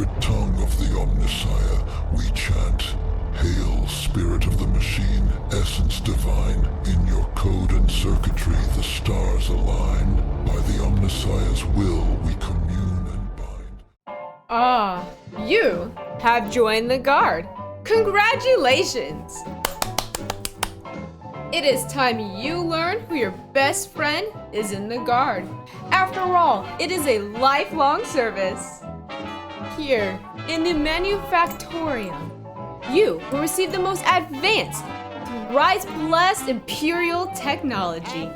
sacred tongue of the Omnissiah, we chant, Hail, Spirit of the Machine, Essence Divine, in your code and circuitry the stars align. By the Omnissiah's will we commune and bind. Ah, you have joined the Guard. Congratulations! It is time you learn who your best friend is in the Guard. After all, it is a lifelong service. Here, in the Manufactorium, you will receive the most advanced, thrice-blessed Imperial technology.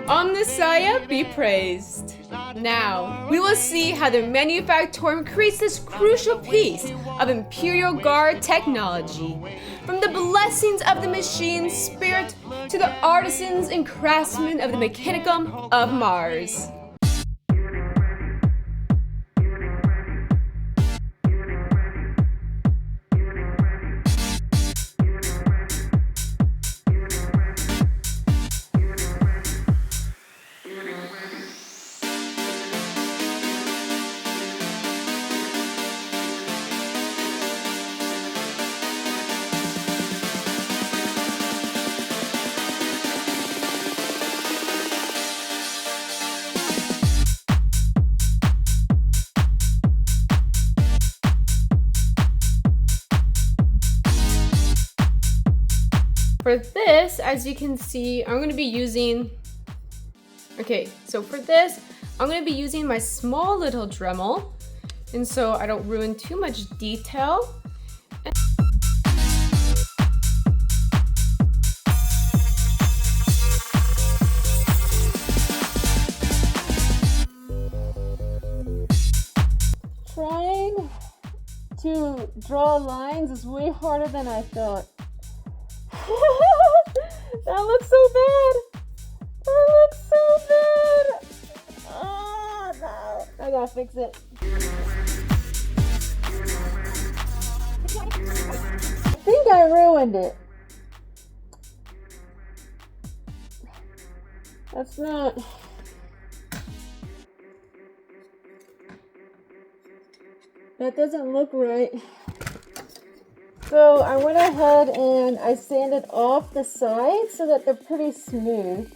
Omnissiah be praised. Now, we will see how the Manufactorium creates this crucial piece of Imperial Guard technology. From the blessings of the machine spirit to the artisans and craftsmen of the Mechanicum of Mars. For this, as you can see, I'm going to be using, I'm going to be using my small little Dremel, and so I don't ruin too much detail. Trying to draw lines is way harder than I thought. That looks so bad. That looks so bad. Oh no. I gotta fix it. I think I ruined it. That's not. That doesn't look right. So I went ahead and I sanded off the sides so that they're pretty smooth.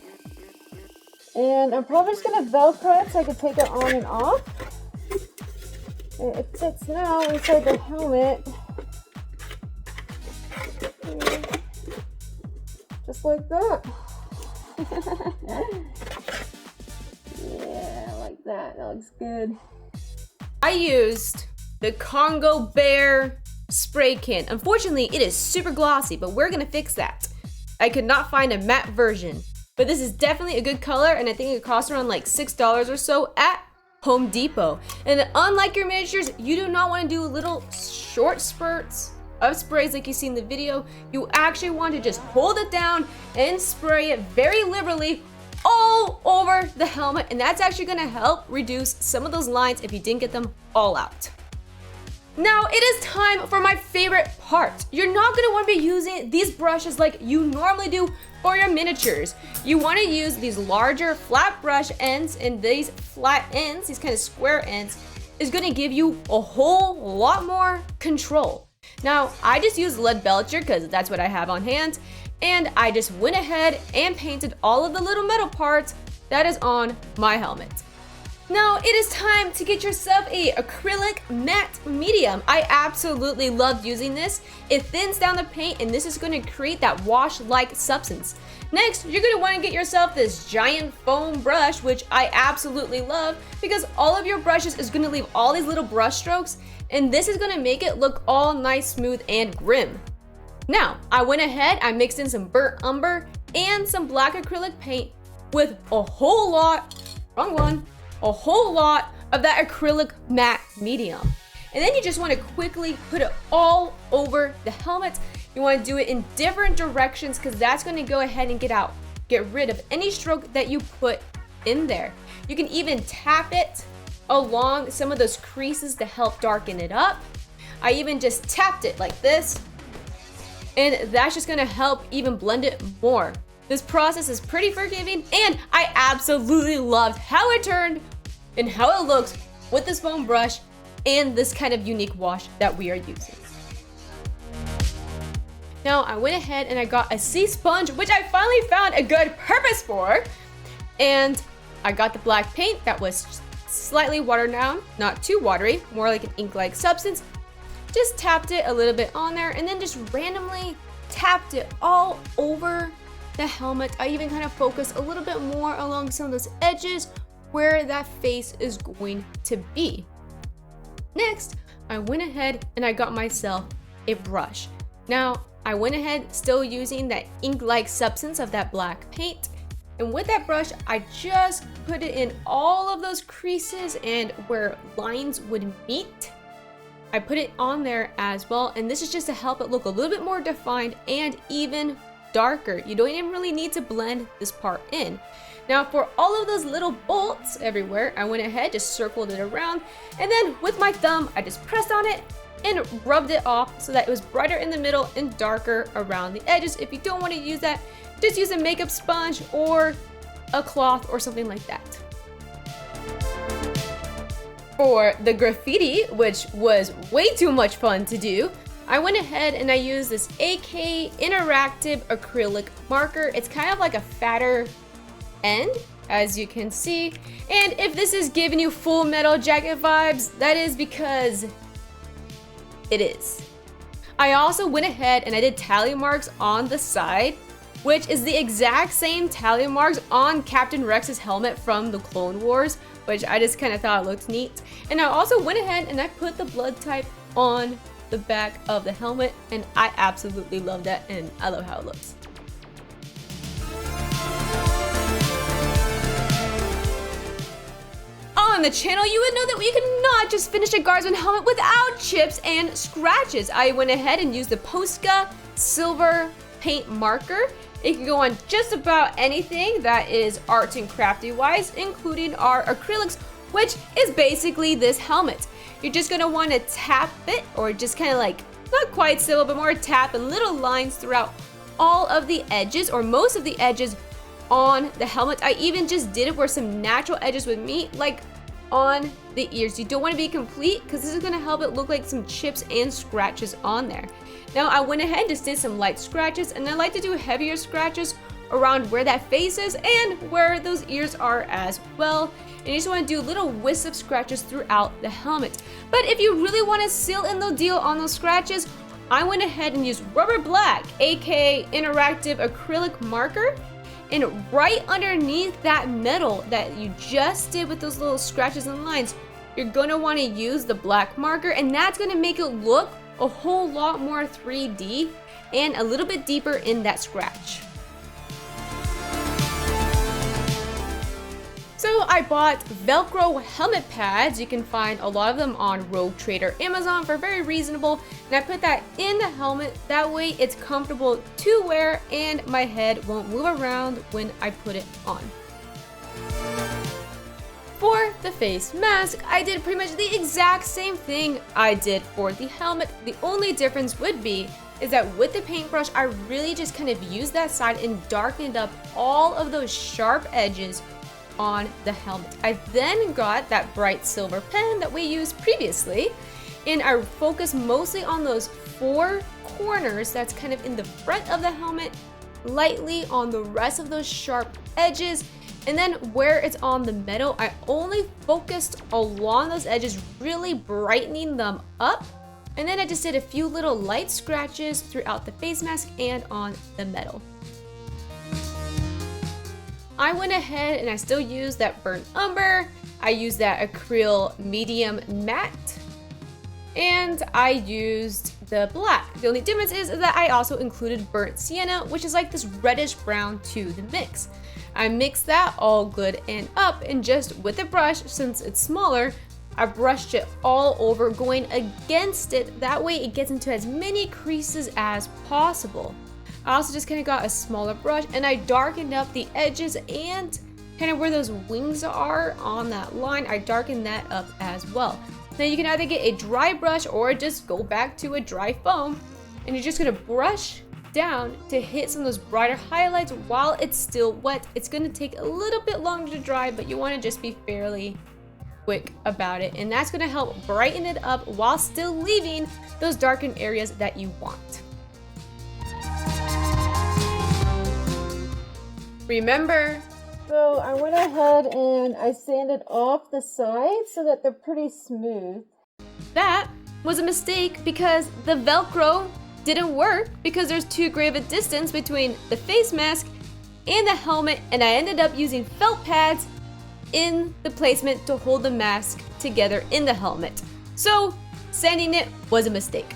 And I'm probably just gonna Velcro it so I can take it on and off. And it fits now inside the helmet. Just like that. Yeah, like that. That looks good. I used the Congo Bear spray can. Unfortunately, it is super glossy, but we're gonna fix that. I could not find a matte version, but this is definitely a good color, and I think it costs around like $6 or so at Home Depot. And unlike your miniatures, you do not want to do little short spurts of sprays like you see in the video. You actually want to just hold it down and spray it very liberally all over the helmet, and that's actually gonna help reduce some of those lines if you didn't get them all out. Now it is time for my favorite part. You're not gonna want to be using these brushes like you normally do for your miniatures. You want to use these larger flat brush ends, and these flat ends, these kind of square ends, is gonna give you a whole lot more control. Now I just used lead belcher because that's what I have on hand, and I just went ahead and painted all of the little metal parts that is on my helmet. Now it is time to get yourself a acrylic matte medium. I absolutely love using this. It thins down the paint, and this is going to create that wash-like substance. Next, you're going to want to get yourself this giant foam brush, which I absolutely love because all of your brushes is going to leave all these little brush strokes, and this is going to make it look all nice, smooth, and grim. Now, I went ahead, I mixed in some burnt umber and some black acrylic paint with a whole lot of that acrylic matte medium. And then you just want to quickly put it all over the helmet. You want to do it in different directions because that's going to go ahead and get rid of any stroke that you put in there. You can even tap it along some of those creases to help darken it up. I even just tapped it like this, and that's just going to help even blend it more. This process is pretty forgiving, and I absolutely loved how it turned and how it looks with this foam brush and this kind of unique wash that we are using. Now I went ahead and I got a sea sponge, which I finally found a good purpose for. And I got the black paint that was slightly watered down, not too watery, more like an ink-like substance. Just tapped it a little bit on there and then just randomly tapped it all over the helmet. I even kind of focused a little bit more along some of those edges where that face is going to be. Next, I went ahead and I got myself a brush. Now, I went ahead still using that ink-like substance of that black paint. And with that brush, I just put it in all of those creases and where lines would meet. I put it on there as well, and this is just to help it look a little bit more defined and even darker. You don't even really need to blend this part in. Now for all of those little bolts everywhere, I went ahead, just circled it around, and then with my thumb, I just pressed on it and rubbed it off so that it was brighter in the middle and darker around the edges. If you don't want to use that, just use a makeup sponge or a cloth or something like that. For the graffiti, which was way too much fun to do, I went ahead and I used this AK interactive acrylic marker. It's kind of like a fatter end, as you can see. And if this is giving you Full Metal Jacket vibes, that is because it is. I also went ahead and I did tally marks on the side, which is the exact same tally marks on Captain Rex's helmet from the Clone Wars, which I just kind of thought looked neat. And I also went ahead and I put the blood type on the back of the helmet, and I absolutely love that, and I love how it looks. On the channel, you would know that we could not just finish a guardsman helmet without chips and scratches. I went ahead and used the Posca Silver paint marker. It can go on just about anything that is arts and crafty wise, including our acrylics, which is basically this helmet. You're just gonna want to tap it, or just kind of like, not quite civil, but more tap and little lines throughout all of the edges, or most of the edges on the helmet. I even just did it where some natural edges would meet, like on the ears. You don't want to be complete because this is going to help it look like some chips and scratches on there. Now I went ahead and just did some light scratches, and I like to do heavier scratches around where that face is and where those ears are as well. And you just want to do little wisps of scratches throughout the helmet. But if you really want to seal in the deal on those scratches, I went ahead and used rubber black, aka interactive acrylic marker. And right underneath that metal that you just did with those little scratches and lines, you're going to want to use the black marker, and that's going to make it look a whole lot more 3D and a little bit deeper in that scratch. So I bought Velcro helmet pads. You can find a lot of them on Rogue Trade or Amazon for very reasonable. And I put that in the helmet. That way it's comfortable to wear and my head won't move around when I put it on. For the face mask, I did pretty much the exact same thing I did for the helmet. The only difference would be is that with the paintbrush, I really just kind of used that side and darkened up all of those sharp edges on the helmet. I then got that bright silver pen that we used previously, and I focused mostly on those four corners that's kind of in the front of the helmet, lightly on the rest of those sharp edges, and then where it's on the metal, I only focused along those edges, really brightening them up. And then I just did a few little light scratches throughout the face mask and on the metal. I went ahead and I still used that burnt umber. I used that acrylic medium matte, and I used the black. The only difference is that I also included burnt sienna, which is like this reddish brown to the mix. I mixed that all good and up, and just with a brush, since it's smaller, I brushed it all over, going against it. That way it gets into as many creases as possible. I also just kind of got a smaller brush and I darkened up the edges and kind of where those wings are on that line. I darkened that up as well. Now you can either get a dry brush or just go back to a dry foam, and you're just gonna brush down to hit some of those brighter highlights while it's still wet. It's gonna take a little bit longer to dry, but you wanna just be fairly quick about it, and that's gonna help brighten it up while still leaving those darkened areas that you want. Remember, so I went ahead and I sanded off the sides so that they're pretty smooth. That was a mistake because the Velcro didn't work because there's too great of a distance between the face mask and the helmet, and I ended up using felt pads in the placement to hold the mask together in the helmet. So sanding it was a mistake.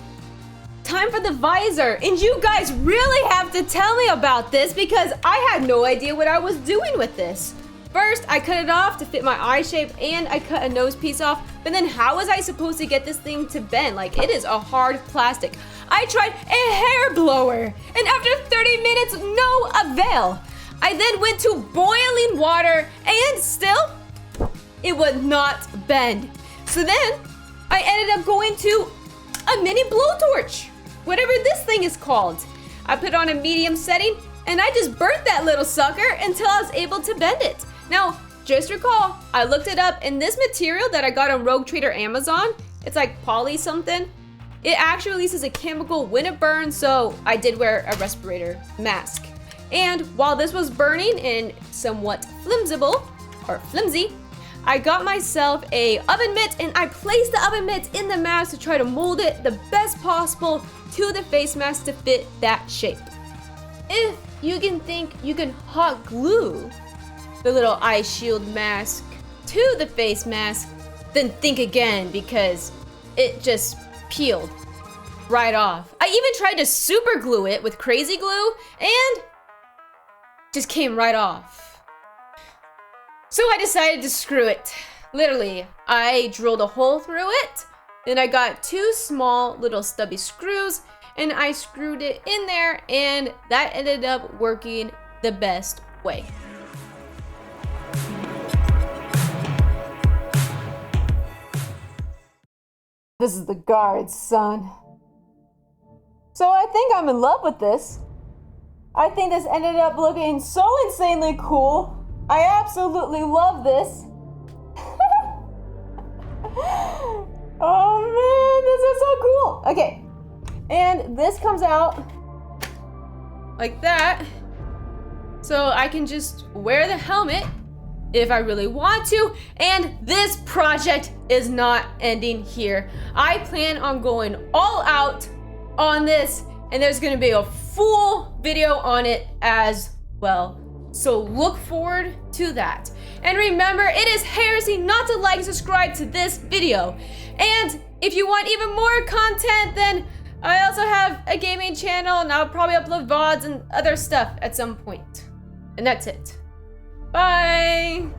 Time for the visor, and you guys really have to tell me about this because I had no idea what I was doing with this. First, I cut it off to fit my eye shape and I cut a nose piece off, but then how was I supposed to get this thing to bend? Like, it is a hard plastic. I tried a hair blower, and after 30 minutes, no avail. I then went to boiling water and still, it would not bend. So then, I ended up going to a mini blowtorch, whatever this thing is called. I put on a medium setting and I just burnt that little sucker until I was able to bend it. Now, just recall, I looked it up and this material that I got on Rogue Trader Amazon, it's like poly something, it actually releases a chemical when it burns, so I did wear a respirator mask. And while this was burning and somewhat flimsy, I got myself a oven mitt and I placed the oven mitt in the mask to try to mold it the best possible to the face mask to fit that shape. If you can think you can hot glue the little eye shield mask to the face mask, then think again because it just peeled right off. I even tried to super glue it with crazy glue and just came right off. So I decided to screw it. Literally, I drilled a hole through it, then I got 2 small little stubby screws and I screwed it in there, and that ended up working the best way. This is the guard's son. So I think I'm in love with this. I think this ended up looking so insanely cool. I absolutely love this. Oh man, this is so cool. Okay, and this comes out like that. So I can just wear the helmet if I really want to, and this project is not ending here. I plan on going all out on this, and there's gonna be a full video on it as well. So look forward to that. And remember, it is heresy not to like and subscribe to this video. And if you want even more content, then I also have a gaming channel and I'll probably upload VODs and other stuff at some point. And that's it. Bye!